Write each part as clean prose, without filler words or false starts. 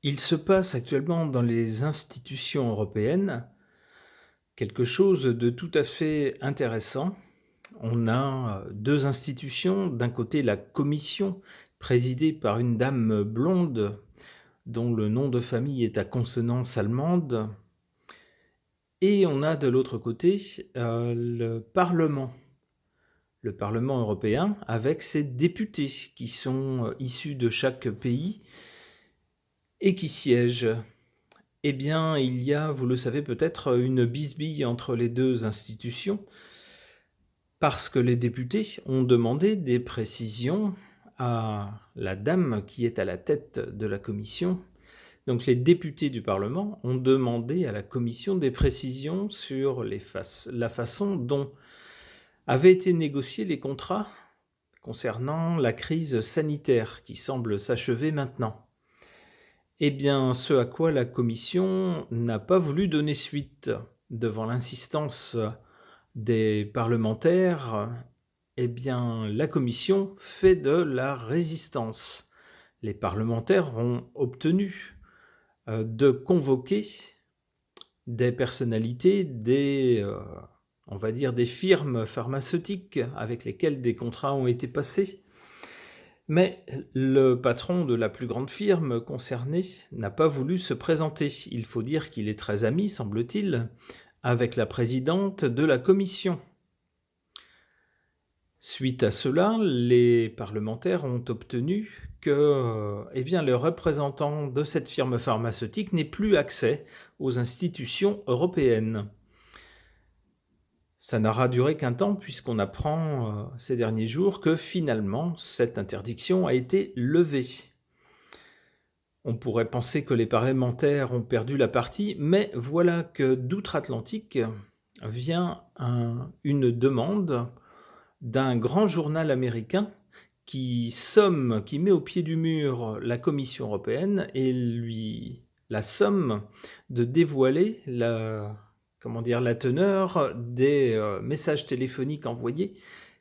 Il se passe actuellement dans les institutions européennes quelque chose de tout à fait intéressant. On a 2 institutions, d'un côté la Commission, présidée par une dame blonde dont le nom de famille est à consonance allemande, et on a de l'autre côté, le Parlement européen avec ses députés qui sont, issus de chaque pays et qui siègent. Eh bien, il y a, vous le savez peut-être, une bisbille entre les 2 institutions, parce que les députés ont demandé des précisions à la dame qui est à la tête de la commission. Donc les députés du Parlement ont demandé à la commission des précisions sur la façon dont avaient été négociés les contrats concernant la crise sanitaire qui semble s'achever maintenant. Eh bien, ce à quoi la commission n'a pas voulu donner suite devant l'insistance des parlementaires. Eh bien, la commission fait de la résistance. Les parlementaires ont obtenu de convoquer des personnalités, on va dire des firmes pharmaceutiques avec lesquelles des contrats ont été passés. Mais le patron de la plus grande firme concernée n'a pas voulu se présenter. Il faut dire qu'il est très ami, semble-t-il, avec la présidente de la commission. Suite à cela, les parlementaires ont obtenu que, eh bien, le représentant de cette firme pharmaceutique n'ait plus accès aux institutions européennes. Ça n'aura duré qu'un temps puisqu'on apprend ces derniers jours que finalement cette interdiction a été levée. On pourrait penser que les parlementaires ont perdu la partie, mais voilà que d'outre-Atlantique vient une demande d'un grand journal américain qui met au pied du mur la Commission européenne et la somme de dévoiler la teneur des messages téléphoniques envoyés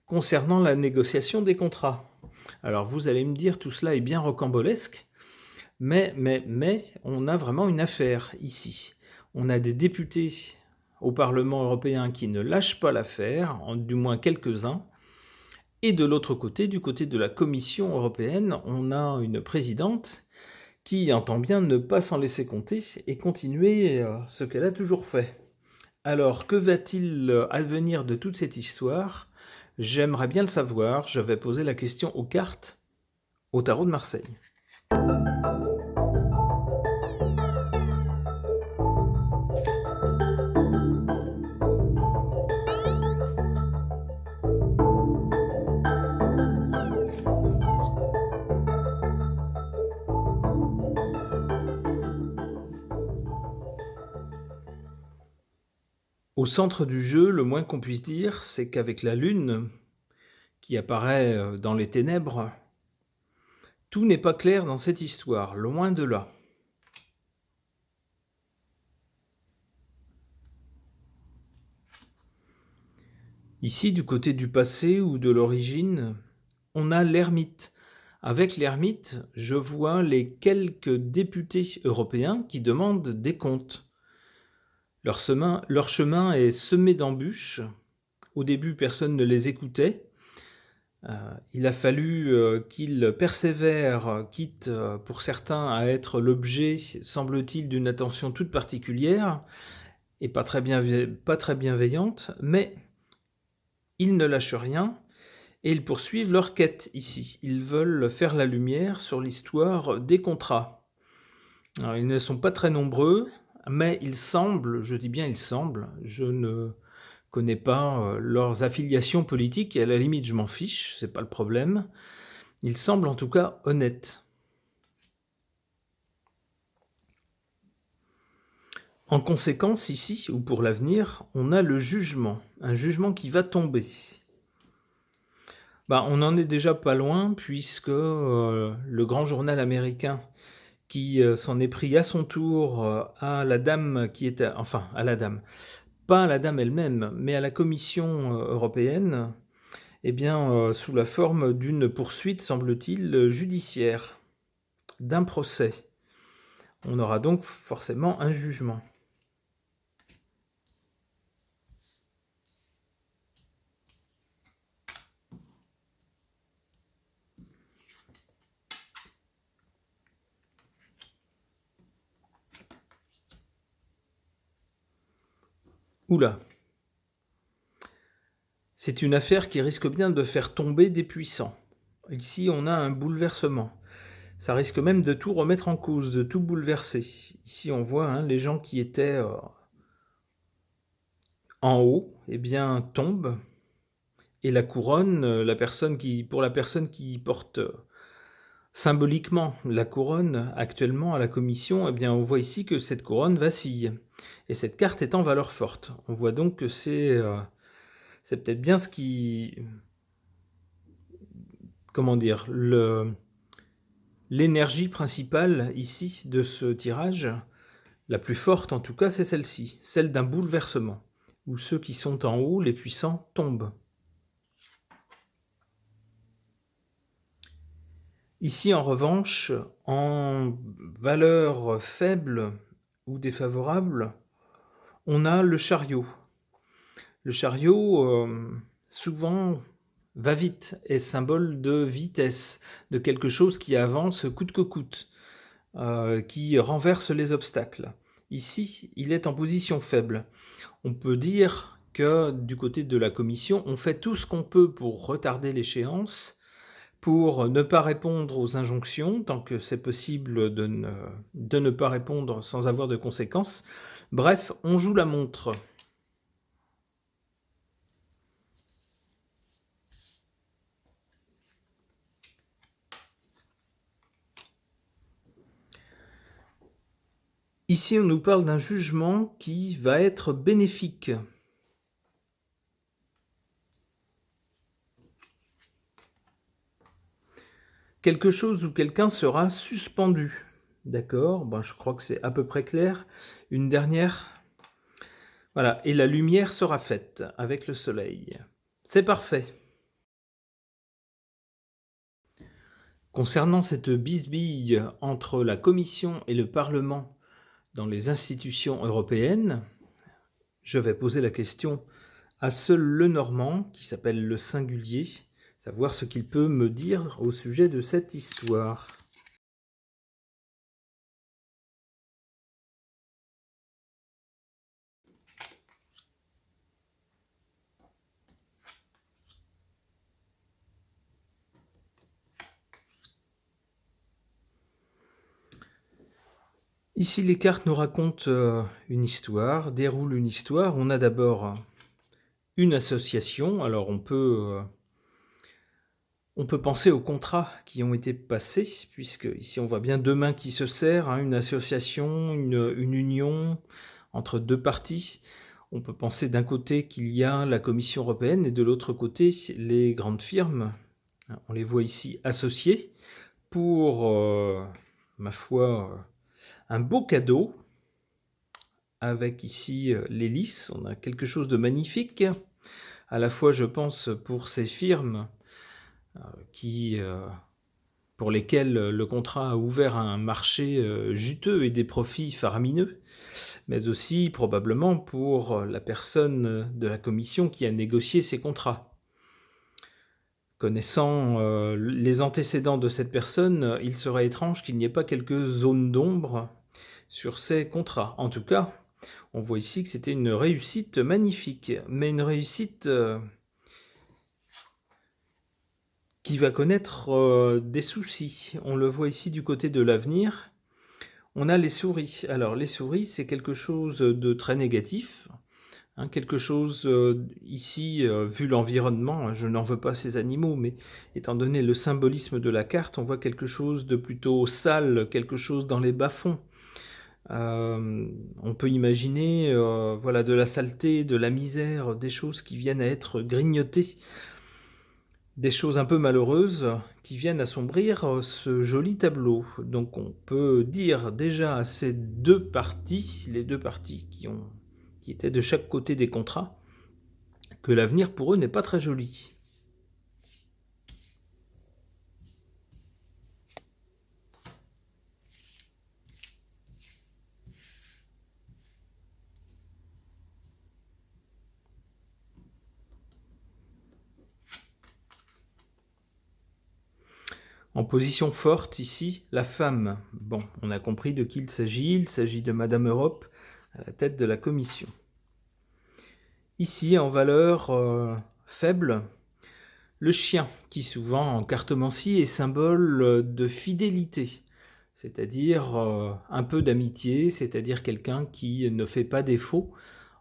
concernant la négociation des contrats. Alors vous allez me dire, tout cela est bien rocambolesque, mais on a vraiment une affaire ici. On a des députés au Parlement européen qui ne lâchent pas l'affaire, du moins quelques-uns, et de l'autre côté, du côté de la Commission européenne, on a une présidente qui entend bien ne pas s'en laisser compter et continuer ce qu'elle a toujours fait. Alors, que va-t-il advenir de toute cette histoire? J'aimerais bien le savoir. Je vais poser la question aux cartes, au tarot de Marseille. Au centre du jeu, le moins qu'on puisse dire, c'est qu'avec la Lune, qui apparaît dans les ténèbres, tout n'est pas clair dans cette histoire, loin de là. Ici, du côté du passé ou de l'origine, on a l'ermite. Avec l'ermite, je vois les quelques députés européens qui demandent des comptes. Leur chemin est semé d'embûches. Au début, personne ne les écoutait. Il a fallu qu'ils persévèrent, quitte pour certains à être l'objet, semble-t-il, d'une attention toute particulière et pas très bienveillante, mais ils ne lâchent rien et ils poursuivent leur quête ici. Ils veulent faire la lumière sur l'histoire des contrats. Alors, ils ne sont pas très nombreux, mais il semble, je dis bien il semble, je ne connais pas leurs affiliations politiques et à la limite je m'en fiche, c'est pas le problème. Ils semblent en tout cas honnêtes. En conséquence, ici, ou pour l'avenir, on a le jugement, un jugement qui va tomber. On n'en est déjà pas loin, puisque le grand journal américain qui s'en est pris à son tour à la dame qui était... Enfin, à la dame. Pas à la dame elle-même, mais à la Commission européenne, eh bien, sous la forme d'une poursuite, semble-t-il, judiciaire, d'un procès. On aura donc forcément un jugement. Oula! C'est une affaire qui risque bien de faire tomber des puissants. Ici, on a un bouleversement. Ça risque même de tout remettre en cause, de tout bouleverser. Ici, on voit les gens qui étaient en haut, eh bien, tombent. Et la couronne, pour la personne qui porte symboliquement la couronne actuellement à la commission, eh bien, on voit ici que cette couronne vacille. Et cette carte est en valeur forte. On voit donc que c'est peut-être bien ce qui... Comment dire, l'énergie principale ici de ce tirage, la plus forte en tout cas, c'est celle-ci, celle d'un bouleversement, où ceux qui sont en haut, les puissants, tombent. Ici, en revanche, en valeur faible ou défavorable, on a le chariot. Le chariot, souvent, va vite, est symbole de vitesse, de quelque chose qui avance coûte que coûte. Qui renverse les obstacles. Ici, il est en position faible. On peut dire que du côté de la commission, on fait tout ce qu'on peut pour retarder l'échéance, pour ne pas répondre aux injonctions, tant que c'est possible de ne pas répondre sans avoir de conséquences. Bref, on joue la montre. Ici, on nous parle d'un jugement qui va être bénéfique. Quelque chose ou quelqu'un sera suspendu. D'accord, je crois que c'est à peu près clair. Une dernière. Voilà, et la lumière sera faite avec le soleil. C'est parfait. Concernant cette bisbille entre la Commission et le Parlement dans les institutions européennes, je vais poser la question à seul Lenormand, qui s'appelle le singulier, savoir ce qu'il peut me dire au sujet de cette histoire. Ici, les cartes nous racontent une histoire, déroulent une histoire. On a d'abord une association. Alors, on peut penser aux contrats qui ont été passés, puisque ici, on voit bien deux mains qui se serrent, une association, une union entre deux parties. On peut penser d'un côté qu'il y a la Commission européenne et de l'autre côté, les grandes firmes. On les voit ici associées pour, ma foi, un beau cadeau, avec ici l'hélice. On a quelque chose de magnifique, à la fois je pense pour ces firmes pour lesquelles le contrat a ouvert un marché juteux et des profits faramineux, mais aussi probablement pour la personne de la commission qui a négocié ces contrats. Connaissant les antécédents de cette personne, il serait étrange qu'il n'y ait pas quelques zones d'ombre sur ces contrats. En tout cas, on voit ici que c'était une réussite magnifique, mais une réussite qui va connaître des soucis. On le voit ici du côté de l'avenir. On a les souris. Alors, les souris, c'est quelque chose de très négatif. Quelque chose ici, vu l'environnement, je n'en veux pas ces animaux, mais étant donné le symbolisme de la carte, on voit quelque chose de plutôt sale, quelque chose dans les bas-fonds. On peut imaginer voilà, de la saleté, de la misère, des choses qui viennent à être grignotées, des choses un peu malheureuses qui viennent assombrir ce joli tableau. Donc on peut dire déjà à ces deux parties, les deux parties qui étaient de chaque côté des contrats, que l'avenir pour eux n'est pas très joli. position forte ici, la femme. Bon, on a compris de qui il s'agit de Madame Europe à la tête de la Commission. Ici, en valeur faible, le chien, qui souvent en cartomancie est symbole de fidélité, c'est-à-dire un peu d'amitié, c'est-à-dire quelqu'un qui ne fait pas défaut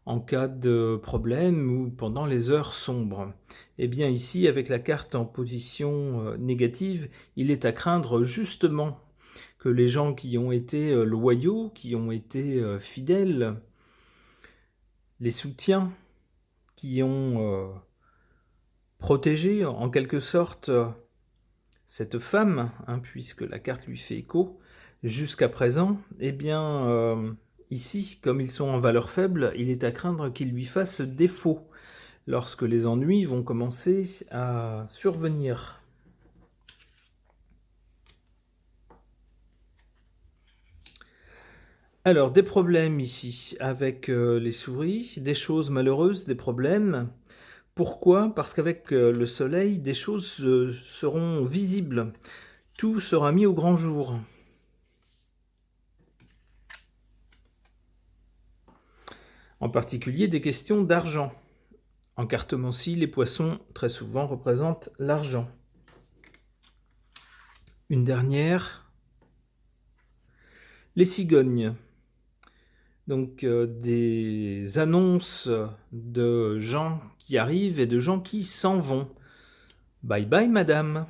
en cas de problème ou pendant les heures sombres. Eh bien ici, avec la carte en position négative, il est à craindre justement que les gens qui ont été loyaux, qui ont été fidèles, les soutiens, qui ont protégé en quelque sorte cette femme, puisque la carte lui fait écho, jusqu'à présent, eh bien, ici, comme ils sont en valeur faible, il est à craindre qu'ils lui fassent défaut lorsque les ennuis vont commencer à survenir. Alors, des problèmes ici avec les souris, des choses malheureuses, des problèmes. Pourquoi? Parce qu'avec le soleil, des choses seront visibles. Tout sera mis au grand jour. En particulier des questions d'argent. En cartomancie, les poissons, très souvent, représentent l'argent. Une dernière, les cigognes. Donc des annonces de gens qui arrivent et de gens qui s'en vont. Bye bye madame.